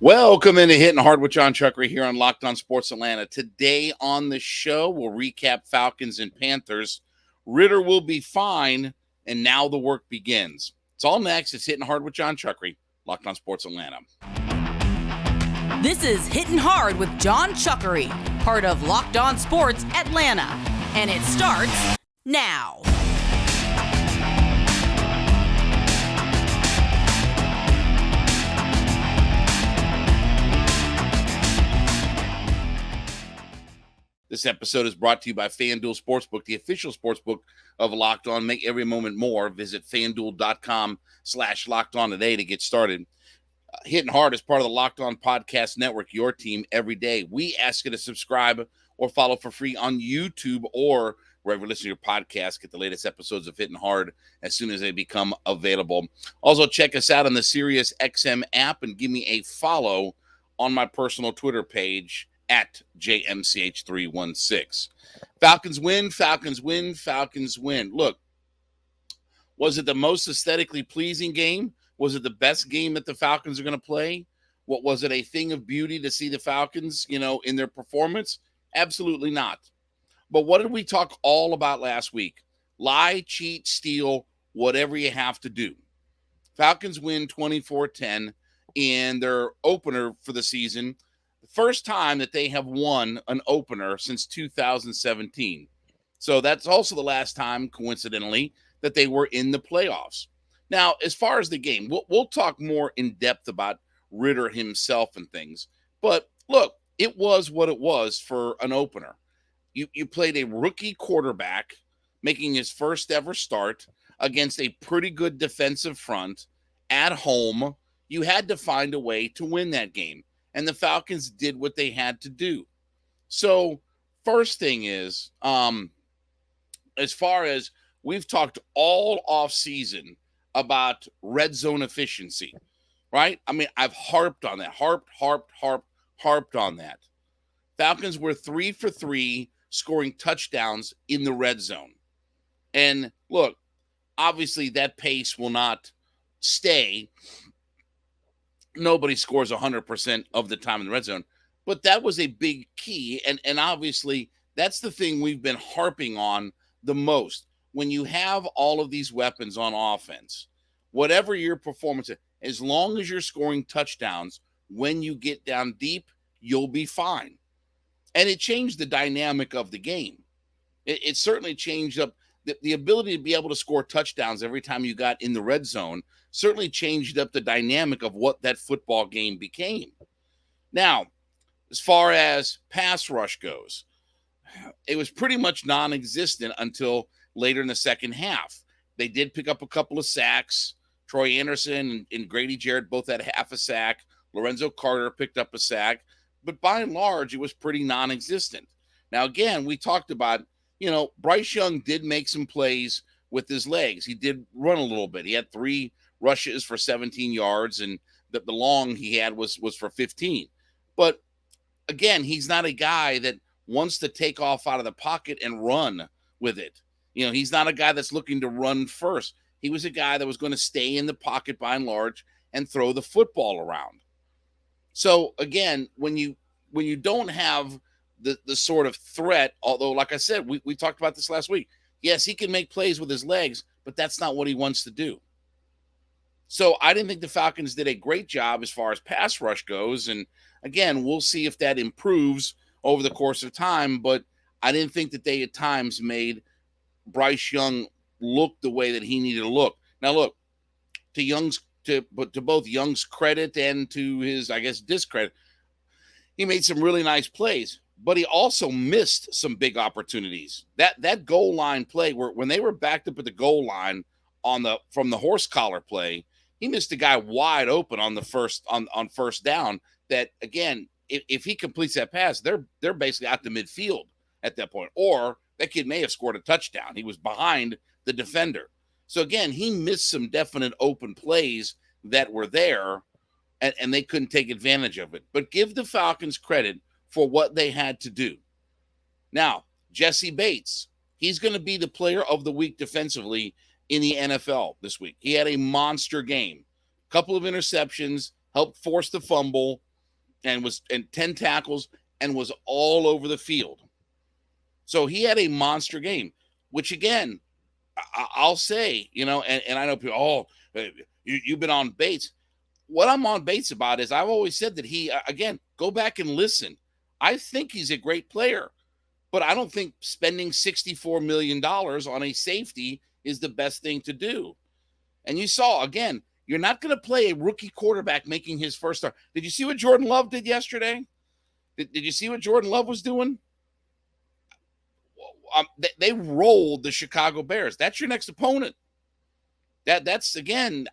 Welcome into Hittin Hard with Jon Chuckery here on Locked On Sports Atlanta. Today on the show, we'll recap Falcons and Panthers. Ridder will be fine, and now the work begins. It's all next. It's Hittin Hard with Jon Chuckery, Locked On Sports Atlanta. This is Hittin Hard with Jon Chuckery, part of Locked On Sports Atlanta. And it starts now. This episode is brought to you by FanDuel Sportsbook, the official sportsbook of Locked On. Make every moment more. Visit FanDuel.com/LockedOn today to get started. Hittin Hard is part of the Locked On Podcast Network, your team every day. We ask you to subscribe or follow for free on YouTube or wherever you listen to your podcast. Get the latest episodes of Hittin Hard as soon as they become available. Also, check us out on the Sirius XM app and give me a follow on my personal Twitter page at JMCH316. Falcons win, Falcons win, Falcons win. Look, was it the most aesthetically pleasing game? Was it the best game that the Falcons are going to play? What was it, a thing of beauty to see the Falcons, in their performance? Absolutely not. But what did we talk all about last week? Lie, cheat, steal, whatever you have to do. Falcons win 24-10 in their opener for the season. First time that they have won an opener since 2017. So that's also the last time, coincidentally, that they were in the playoffs. Now, as far as the game, we'll talk more in depth about Ridder himself and things. But look, it was what it was for an opener. You played a rookie quarterback making his first ever start against a pretty good defensive front at home. You had to find a way to win that game. And the Falcons did what they had to do. So first thing is, as far as we've talked all off season about red zone efficiency, right? I mean, I've harped on that, harped on that. Falcons were 3 for 3 scoring touchdowns in the red zone. And look, obviously that pace will not stay. Nobody scores 100% of the time in the red zone, but that was a big key. And obviously that's the thing we've been harping on the most. When you have all of these weapons on offense, whatever your performance is, as long as you're scoring touchdowns, when you get down deep, you'll be fine. And it changed the dynamic of the game. It certainly changed up the ability to be able to score touchdowns every time you got in the red zone, certainly changed up the dynamic of what that football game became. Now, as far as pass rush goes, it was pretty much non-existent until later in the second half. They did pick up a couple of sacks. Troy Anderson and Grady Jarrett both had half a sack. Lorenzo Carter picked up a sack. But by and large, it was pretty non-existent. Now, again, we talked about, Bryce Young did make some plays with his legs. He did run a little bit. He had 3 rushes for 17 yards, and the long he had was for 15. But again, he's not a guy that wants to take off out of the pocket and run with it. He's not a guy that's looking to run first. He was a guy that was going to stay in the pocket by and large and throw the football around. So again, when you don't have the sort of threat, although like I said, we talked about this last week. Yes, he can make plays with his legs, but that's not what he wants to do. So I didn't think the Falcons did a great job as far as pass rush goes. And again, we'll see if that improves over the course of time. But I didn't think that they at times made Bryce Young look the way that he needed to look. Now, look, to both Young's credit and to his, I guess, discredit, he made some really nice plays, but he also missed some big opportunities. That goal line play when they were backed up at the goal line from the horse collar play, he missed a guy wide open on first down. That again, if he completes that pass, they're basically out to midfield at that point. Or that kid may have scored a touchdown. He was behind the defender. So again, he missed some definite open plays that were there, and they couldn't take advantage of it. But give the Falcons credit for what they had to do. Now, Jesse Bates, he's going to be the player of the week defensively in the NFL this week. He had a monster game. A couple of interceptions, helped force the fumble. and 10 tackles and was all over the field. So he had a monster game, which again, I'll say, and I know people, you've been on Bates. What I'm on Bates about is I've always said that he, again, go back and listen. I think he's a great player, but I don't think spending $64 million on a safety is the best thing to do. And you saw, again, you're not going to play a rookie quarterback making his first start. Did you see what Jordan Love did yesterday? Did you see what Jordan Love was doing? They rolled the Chicago Bears. That's your next opponent. That's again,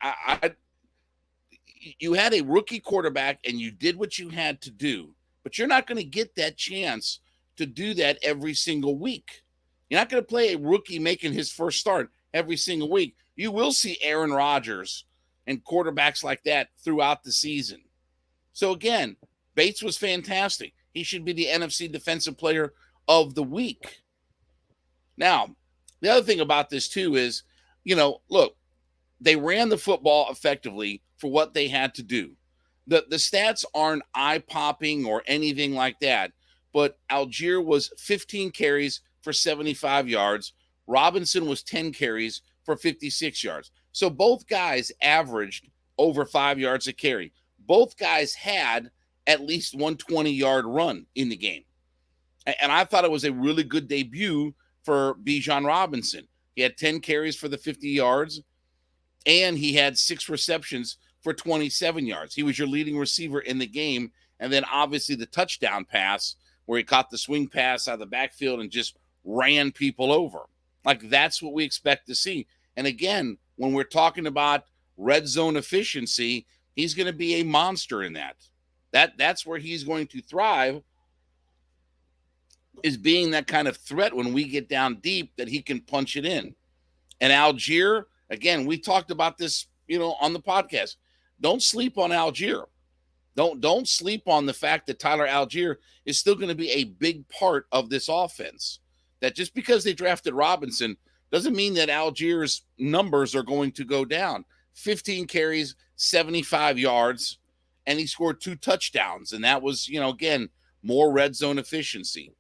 you had a rookie quarterback and you did what you had to do, but you're not going to get that chance to do that every single week. You're not going to play a rookie making his first start every single week. You will see Aaron Rodgers and quarterbacks like that throughout the season. So again, Bates was fantastic. He should be the NFC Defensive Player of the Week. Now, the other thing about this too is, look, they ran the football effectively for what they had to do. The stats aren't eye-popping or anything like that, but Algier was 15 carries for 75 yards. Robinson was 10 carries for 56 yards. So both guys averaged over 5 yards a carry. Both guys had at least one 20-yard run in the game. And I thought it was a really good debut for Bijan Robinson. He had 10 carries for the 50 yards, and he had 6 receptions for 27 yards. He was your leading receiver in the game. And then obviously the touchdown pass where he caught the swing pass out of the backfield and just ran people over. Like, that's what we expect to see. And again, when we're talking about red zone efficiency, he's going to be a monster in that. That's where he's going to thrive, is being that kind of threat when we get down deep that he can punch it in. And Algier, again, we talked about this, on the podcast. Don't sleep on Algier. Don't sleep on the fact that Tyler Algier is still going to be a big part of this offense. That just because they drafted Robinson doesn't mean that Algier's numbers are going to go down. 15 carries, 75 yards, and he scored 2 touchdowns. And that was, again, more red zone efficiency.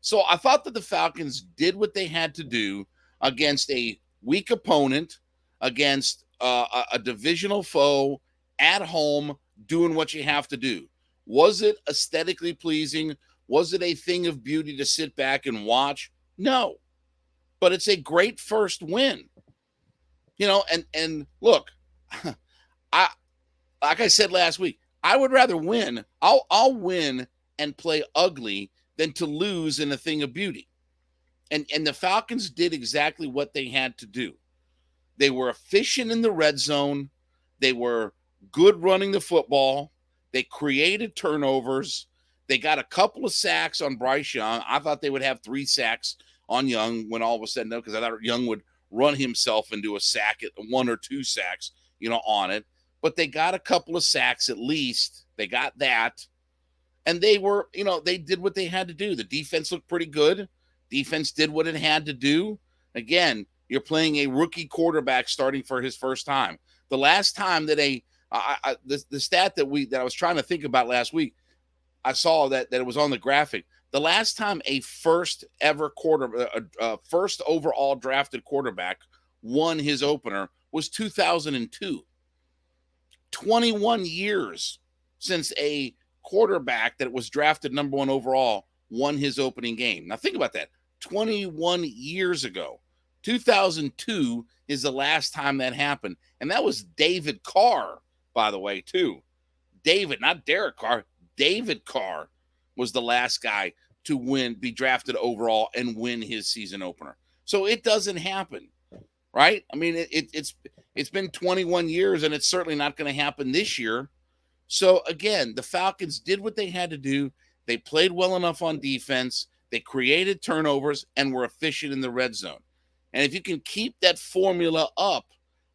So I thought that the Falcons did what they had to do against a weak opponent, against a divisional foe, at home, doing what you have to do. Was it aesthetically pleasing? Was it a thing of beauty to sit back and watch? No. But it's a great first win. And look, like I said last week, I would rather win. I'll win and play ugly than to lose in a thing of beauty. And the Falcons did exactly what they had to do. They were efficient in the red zone. They were good running the football. They created turnovers. They got a couple of sacks on Bryce Young. I thought they would have 3 sacks on Young when all was said and done, because I thought Young would run himself into a sack, at 1 or 2 sacks, on it. But they got a couple of sacks at least. They got that. And they were, they did what they had to do. The defense looked pretty good. Defense did what it had to do. Again, you're playing a rookie quarterback starting for his first time. The last time that the stat that I was trying to think about last week, I saw that it was on the graphic. The last time a first overall drafted quarterback won his opener was 2002. 21 years since a quarterback that was drafted number 1 overall won his opening game. Now think about that. 21 years ago. 2002 is the last time that happened. And that was David Carr, by the way, too. David, not Derek Carr. David Carr was the last guy to be drafted overall and win his season opener. So it doesn't happen, right? I mean, it's been 21 years, and it's certainly not going to happen this year. So again, the Falcons did what they had to do. They played well enough on defense. They created turnovers and were efficient in the red zone. And if you can keep that formula up,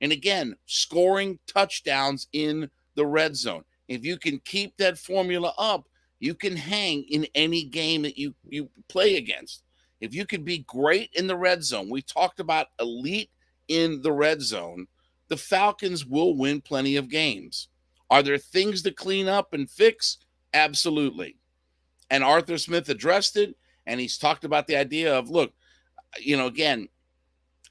and again, scoring touchdowns in the red zone, if you can keep that formula up, you can hang in any game that you play against. If you can be great in the red zone, we talked about elite in the red zone, the Falcons will win plenty of games. Are there things to clean up and fix? Absolutely. And Arthur Smith addressed it, and he's talked about the idea of, look, again,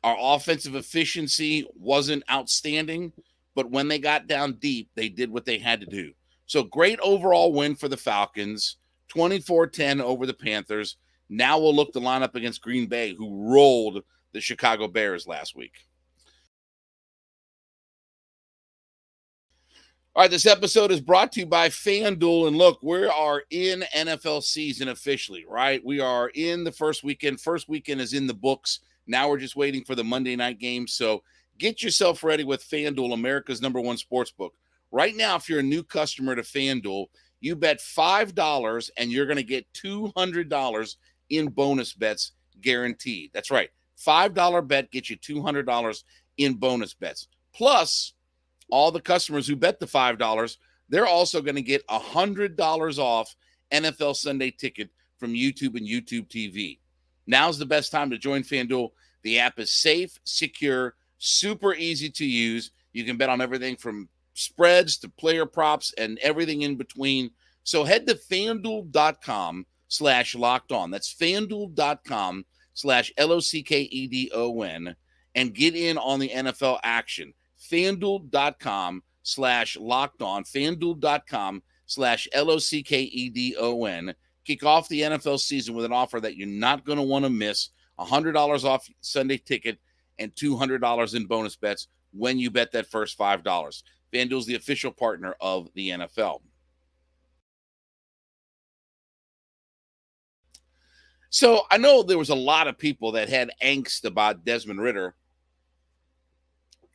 our offensive efficiency wasn't outstanding, but when they got down deep, they did what they had to do. So great overall win for the Falcons, 24-10 over the Panthers. Now we'll look to line up against Green Bay, who rolled the Chicago Bears last week. All right, this episode is brought to you by FanDuel. And look, we are in NFL season officially, right? We are in the first weekend. First weekend is in the books. Now we're just waiting for the Monday night game. So get yourself ready with FanDuel, America's #1 sportsbook. Right now, if you're a new customer to FanDuel, you bet $5 and you're going to get $200 in bonus bets guaranteed. That's right. $5 bet gets you $200 in bonus bets. Plus, all the customers who bet the $5, they're also going to get $100 off NFL Sunday Ticket from YouTube and YouTube TV. Now's the best time to join FanDuel. The app is safe, secure, super easy to use. You can bet on everything from spreads to player props and everything in between. So head to FanDuel.com/lockedon. That's FanDuel.com/LOCKEDON and get in on the NFL action. FanDuel.com/lockedon. FanDuel.com/LOCKEDON. Kick off the NFL season with an offer that you're not going to want to miss. $100 off Sunday Ticket and $200 in bonus bets when you bet that first $5. FanDuel is the official partner of the NFL. So I know there was a lot of people that had angst about Desmond Ridder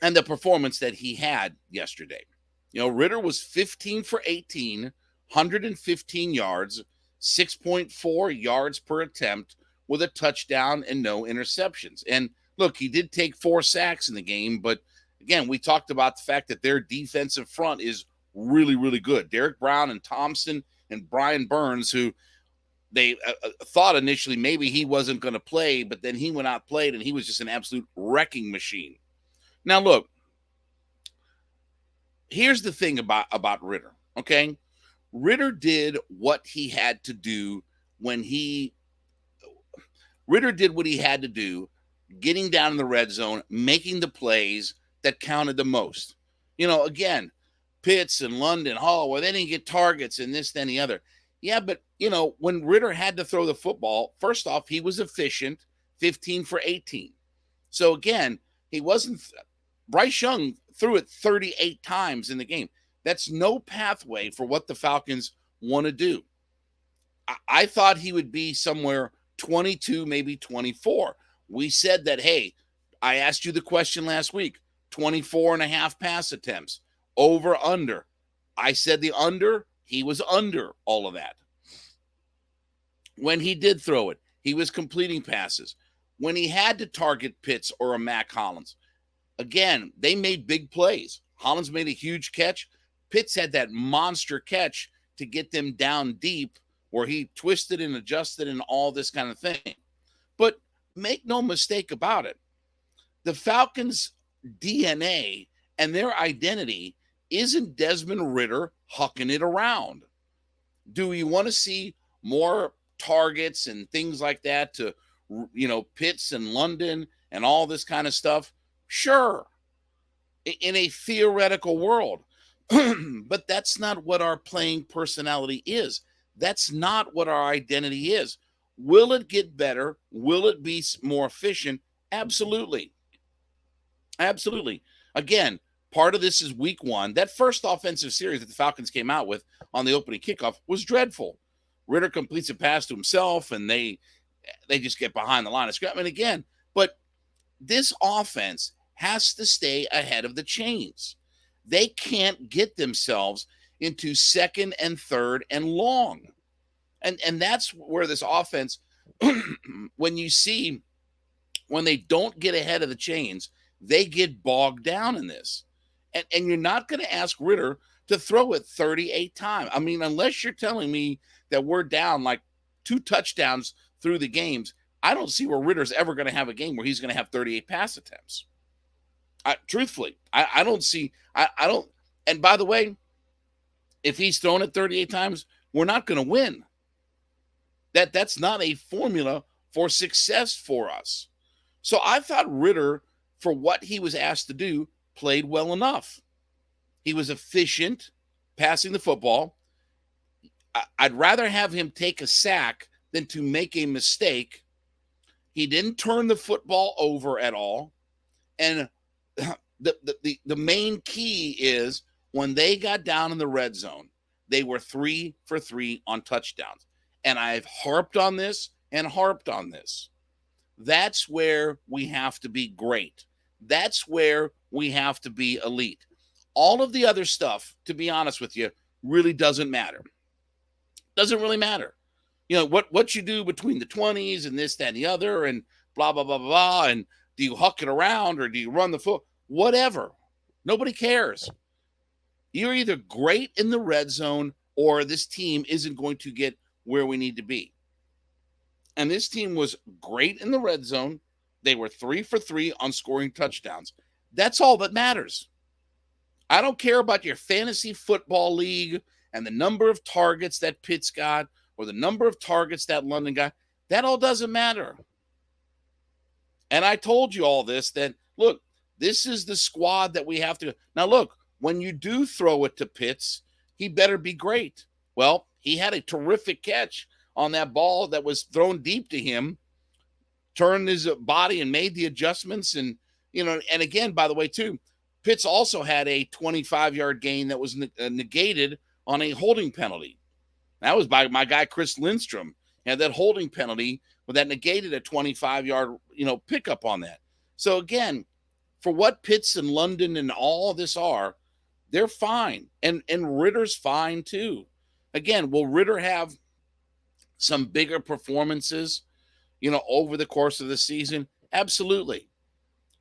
and the performance that he had yesterday. Ridder was 15 for 18, 115 yards, 6.4 yards per attempt with a touchdown and no interceptions. And look, he did take 4 sacks in the game, but again, we talked about the fact that their defensive front is really, really good. Derek Brown and Thompson and Brian Burns, who they thought initially maybe he wasn't going to play, but then he went out, played, and he was just an absolute wrecking machine. Now, look, here's the thing about Ridder, okay? Ridder did what he had to do Ridder did what he had to do, getting down in the red zone, making the plays that counted the most. Again, Pitts and London, they didn't get targets and this, then the other. Yeah, but, when Ridder had to throw the football, first off, he was efficient, 15 for 18. So, again, he wasn't – Bryce Young threw it 38 times in the game. That's no pathway for what the Falcons want to do. I thought he would be somewhere 22, maybe 24. We said that, hey, I asked you the question last week, 24 and a half pass attempts, over, under. I said the under, he was under all of that. When he did throw it, he was completing passes. When he had to target Pitts or a Mac Hollins, again, they made big plays. Hollins made a huge catch. Pitts had that monster catch to get them down deep where he twisted and adjusted and all this kind of thing. But make no mistake about it, the Falcons' DNA and their identity isn't Desmond Ridder hucking it around. Do you want to see more targets and things like that to, Pitts and London and all this kind of stuff? Sure, in a theoretical world. But that's not what our playing personality is. That's not what our identity is. Will it get better? Will it be more efficient? Absolutely. Absolutely. Again, part of this is week 1. That first offensive series that the Falcons came out with on the opening kickoff was dreadful. Ridder completes a pass to himself, and they just get behind the line of scrimmage. And again, but this offense has to stay ahead of the chains. They can't get themselves into second and third and long. And that's where this offense, when they don't get ahead of the chains, they get bogged down in this. And you're not going to ask Ridder to throw it 38 times. I mean, unless you're telling me that we're down like 2 touchdowns through the games, I don't see where Ridder's ever going to have a game where he's going to have 38 pass attempts. Truthfully, I don't see, I don't. And by the way, if he's thrown it 38 times, we're not going to win. That's not a formula for success for us. So I thought Ridder, for what he was asked to do, played well enough. He was efficient passing the football. I'd rather have him take a sack than to make a mistake. He didn't turn the football over at all. And the main key is when they got down in the red zone, they were 3 for 3 on touchdowns. And I've harped on this and harped on this. That's where we have to be great. That's where we have to be elite. All of the other stuff, to be honest with you, really doesn't matter. Doesn't really matter. You know, what you do between the 20s and this, that, and the other, and blah, blah, blah, blah, blah, and do you huck it around or do you run the foot? Whatever. Nobody cares. You're either great in the red zone or this team isn't going to get where we need to be. And this team was great in the red zone. They were 3 for 3 on scoring touchdowns. That's all that matters. I don't care about your fantasy football league and the number of targets that Pitts got or the number of targets that London got. That all doesn't matter. And I told you all this, that, look, this is the squad that we have to. Now, look, when you do throw it to Pitts, he better be great. Well, he had a terrific catch on that ball that was thrown deep to him, turned his body and made the adjustments. And, you know, and again, by the way, too, Pitts also had a 25-yard gain that was negated on a holding penalty. That was by my guy, Chris Lindstrom. He had that holding penalty, but that negated a 25-yard, pickup on that. So again, for what Pitts and London and all this are, they're fine. And Ridder's fine too. Again, will Ridder have some bigger performances, over the course of the season? Absolutely.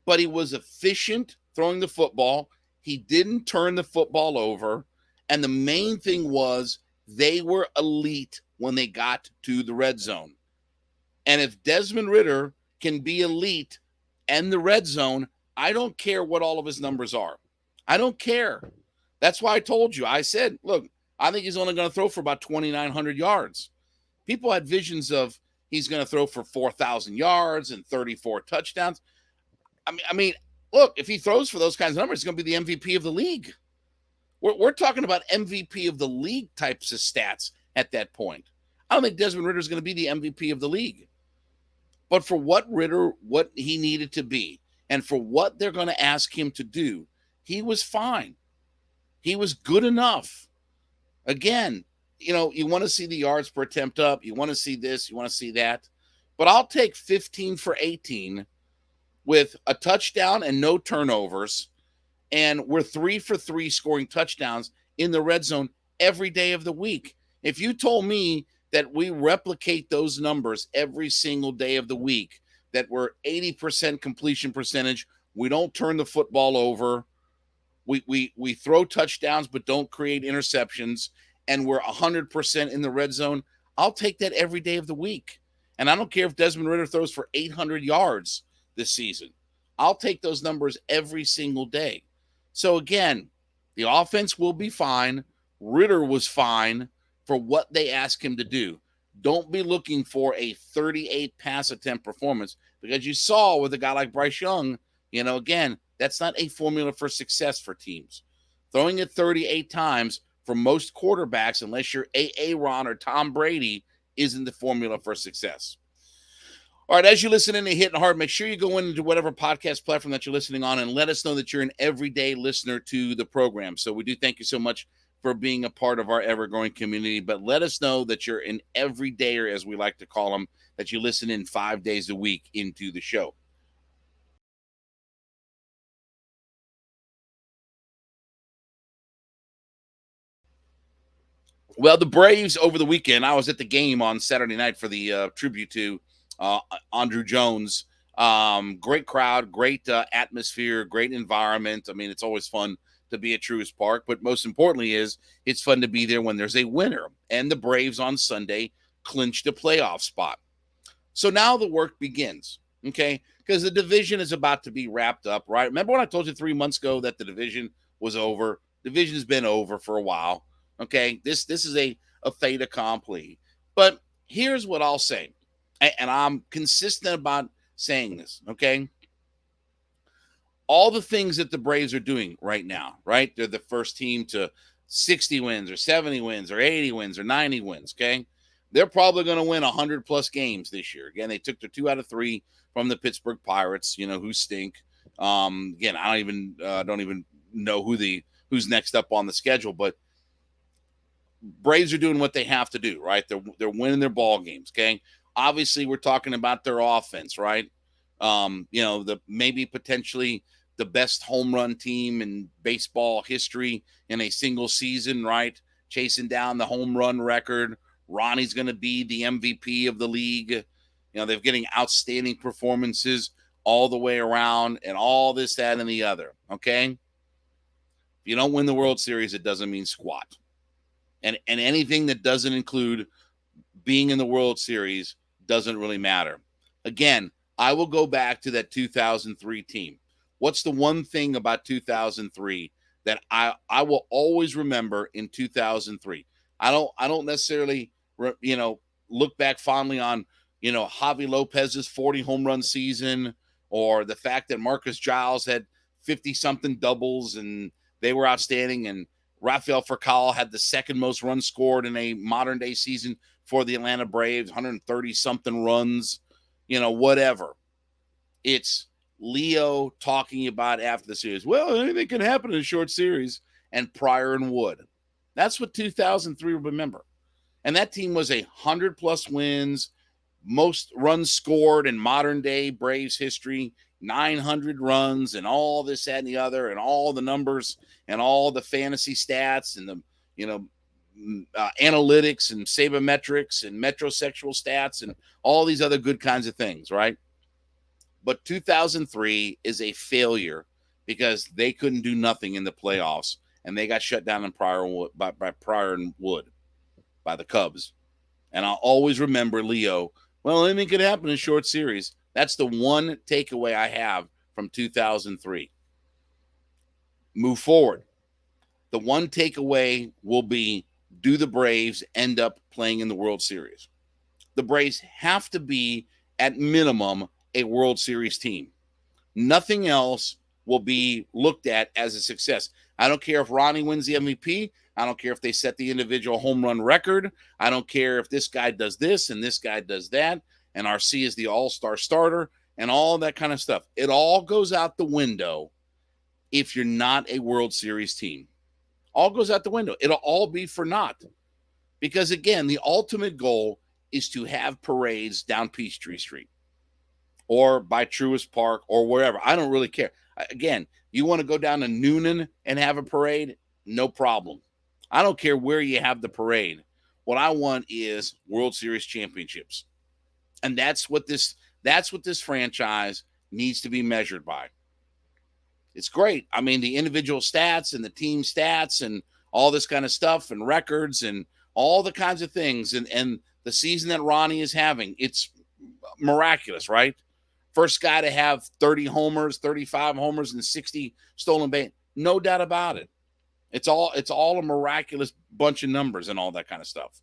But he was efficient throwing the football. He didn't turn the football over. And the main thing was they were elite when they got to the red zone. And if Desmond Ridder can be elite and the red zone, I don't care what all of his numbers are. I don't care. That's why I told you. I said, look, I think he's only going to throw for about 2,900 yards. People had visions of he's going to throw for 4,000 yards and 34 touchdowns. I mean, look, if he throws for those kinds of numbers, he's going to be the MVP of the league. We're talking about MVP of the league types of stats at that point. I don't think Desmond Ridder is going to be the MVP of the league. But for what he needed to be, and for what they're going to ask him to do, he was fine. He was good enough. Again, you want to see the yards per attempt up. You want to see this. You want to see that. But I'll take 15 for 18 with a touchdown and no turnovers. And we're 3 for 3 scoring touchdowns in the red zone every day of the week. If you told me that we replicate those numbers every single day of the week, that we're 80% completion percentage, we don't turn the football over, we throw touchdowns but don't create interceptions, and we're 100% in the red zone, I'll take that every day of the week. And I don't care if Desmond Ridder throws for 800 yards this season. I'll take those numbers every single day. So again, the offense will be fine. Ridder was fine for what they asked him to do. Don't be looking for a 38 pass attempt performance, because you saw with a guy like Bryce Young, again, that's not a formula for success for teams. Throwing it 38 times for most quarterbacks, unless you're Aaron or Tom Brady, isn't the formula for success. All right, as you listen in to Hittin' Hard, make sure you go into whatever podcast platform that you're listening on and let us know that you're an everyday listener to the program. So we do thank you so much for being a part of our ever-growing community, but let us know that you're an everydayer, as we like to call them, that you listen in 5 days a week into the show. Well, the Braves over the weekend, I was at the game on Saturday night for the tribute to Andrew Jones. Great crowd, great atmosphere, great environment. I mean, it's always fun to be at Truist Park, but most importantly it's fun to be there when there's a winner. And the Braves on Sunday clinched a playoff spot. So now the work begins, okay? Because the division is about to be wrapped up, right? Remember when I told you 3 months ago that the division was over? Division has been over for a while, okay? This is a a fait accompli. But here's what I'll say, and I'm consistent about saying this, okay? All the things that the Braves are doing right now, right? They're the first team to 60 wins or 70 wins or 80 wins or 90 wins, okay? They're probably going to win 100-plus games this year. Again, they took their 2 out of 3 from the Pittsburgh Pirates, who stink. Again, I don't even know who's next up on the schedule, but Braves are doing what they have to do, right? They're winning their ball games, okay? Obviously, we're talking about their offense, right? Maybe potentially the best home run team in baseball history in a single season, right? Chasing down the home run record. Ronnie's going to be the MVP of the league. They're getting outstanding performances all the way around and all this, that, and the other, okay? If you don't win the World Series, it doesn't mean squat. And anything that doesn't include being in the World Series doesn't really matter. Again, I will go back to that 2003 team. What's the one thing about 2003 that I will always remember in 2003? I don't necessarily look back fondly on Javi Lopez's 40 home run season, or the fact that Marcus Giles had 50 something doubles and they were outstanding, and Rafael Furcal had the second most runs scored in a modern day season for the Atlanta Braves, 130 something runs, whatever. It's Leo talking about after the series. Well, anything can happen in a short series, and Pryor and Wood. That's what 2003 will remember. And that team was 100-plus wins, most runs scored in modern day Braves history, 900 runs, and all this, that, and the other, and all the numbers and all the fantasy stats and the analytics and sabermetrics and metrosexual stats and all these other good kinds of things, right? But 2003 is a failure because they couldn't do nothing in the playoffs, and they got shut down in by Pryor and Wood, by the Cubs. And I'll always remember Leo. Well, anything could happen in a short series. That's the one takeaway I have from 2003. Move forward. The one takeaway will be, do the Braves end up playing in the World Series? The Braves have to be, at minimum, a World Series team. Nothing else will be looked at as a success. I don't care if Ronnie wins the MVP. I don't care if they set the individual home run record. I don't care if this guy does this and this guy does that, and RC is the all-star starter and all that kind of stuff. It all goes out the window if you're not a World Series team. All goes out the window. It'll all be for naught. Because, again, the ultimate goal is to have parades down Peachtree Street or by Truist Park or wherever. I don't really care. Again, you want to go down to Noonan and have a parade? No problem. I don't care where you have the parade. What I want is World Series championships. And that's what this franchise needs to be measured by. It's great. I mean, the individual stats and the team stats and all this kind of stuff and records and all the kinds of things. And the season that Ronnie is having, it's miraculous, right? First guy to have 30 homers, 35 homers, and 60 stolen base. No doubt about it. It's all a miraculous bunch of numbers and all that kind of stuff.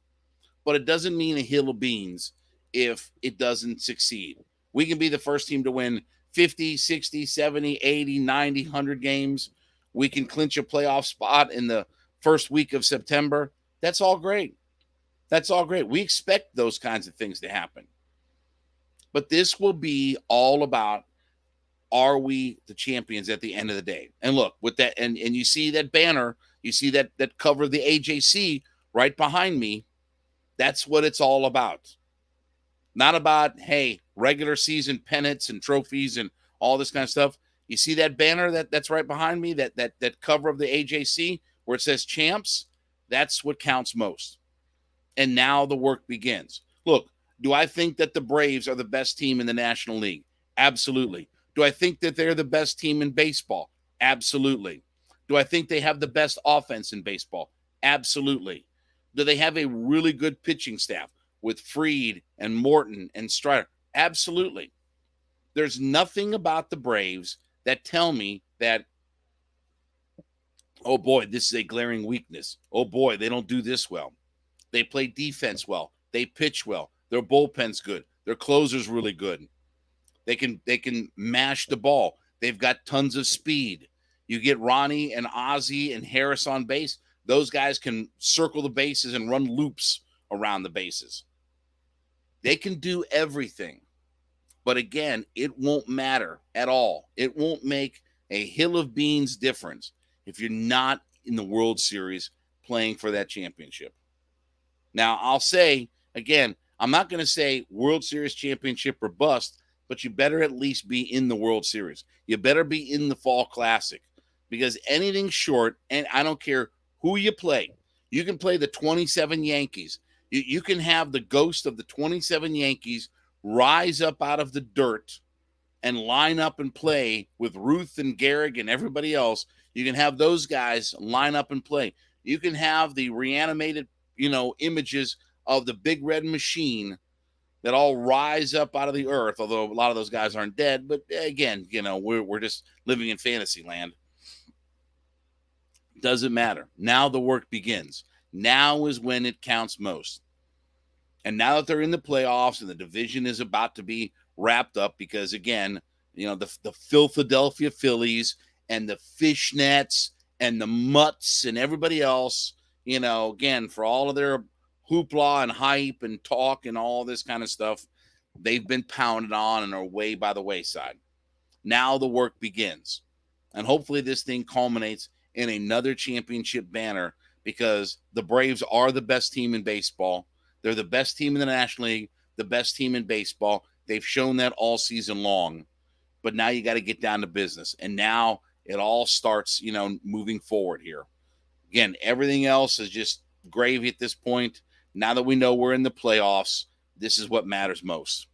But it doesn't mean a hill of beans if it doesn't succeed. We can be the first team to win 50, 60, 70, 80, 90, 100 games. We can clinch a playoff spot in the first week of September. That's all great. That's all great. We expect those kinds of things to happen. But this will be all about, are we the champions at the end of the day? And look, with that, and you see that banner, you see that cover of the AJC right behind me. That's what it's all about. Not about, hey, regular season pennants and trophies and all this kind of stuff. You see that banner that's right behind me, that cover of the AJC where it says champs? That's what counts most. And now the work begins. Look, do I think that the Braves are the best team in the National League? Absolutely. Do I think that they're the best team in baseball? Absolutely. Do I think they have the best offense in baseball? Absolutely. Do they have a really good pitching staff with Fried and Morton and Strider? Absolutely. There's nothing about the Braves that tell me that, oh boy, this is a glaring weakness. Oh boy, they don't do this well. They play defense well. They pitch well. Their bullpen's good. Their closer's really good. They can mash the ball. They've got tons of speed. You get Ronnie and Ozzie and Harris on base. Those guys can circle the bases and run loops around the bases. They can do everything. But again, it won't matter at all. It won't make a hill of beans difference if you're not in the World Series playing for that championship. Now, I'll say, again, I'm not going to say World Series championship or bust, but you better at least be in the World Series. You better be in the Fall Classic, because anything short, and I don't care who you play, you can play the 27 Yankees. You can have the ghost of the 27 Yankees rise up out of the dirt and line up and play with Ruth and Gehrig and everybody else. You can have those guys line up and play. You can have the reanimated, images of the Big Red Machine that all rise up out of the earth, although a lot of those guys aren't dead. But again, we're just living in fantasy land. Doesn't matter. Now the work begins. Now is when it counts most. And now that they're in the playoffs and the division is about to be wrapped up, because again, the Philadelphia Phillies and the Fishnets and the Mutts and everybody else, again, for all of their hoopla and hype and talk and all this kind of stuff, they've been pounded on and are way by the wayside. Now the work begins. And hopefully this thing culminates in another championship banner, because the Braves are the best team in baseball. They're the best team in the National League, the best team in baseball. They've shown that all season long. But now you got to get down to business. And now it all starts, moving forward here. Again, everything else is just gravy at this point. Now that we know we're in the playoffs, this is what matters most.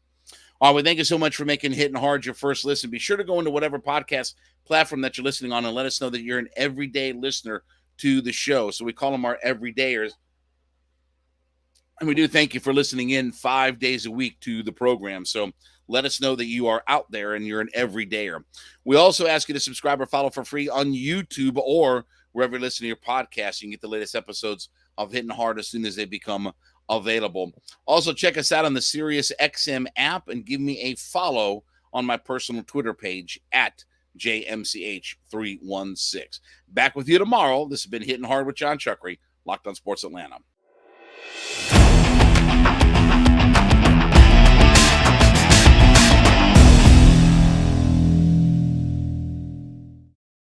All right, well, thank you so much for making Hittin' Hard your first listen. Be sure to go into whatever podcast platform that you're listening on and let us know that you're an everyday listener to the show. So we call them our everydayers. And we do thank you for listening in 5 days a week to the program. So let us know that you are out there and you're an everydayer. We also ask you to subscribe or follow for free on YouTube or wherever you listen to your podcast. You can get the latest episodes of Hittin' Hard as soon as they become available. Also, check us out on the SiriusXM app and give me a follow on my personal Twitter page at JMCH316. Back with you tomorrow. This has been Hittin' Hard with Jon Chuckery, Locked on Sports Atlanta.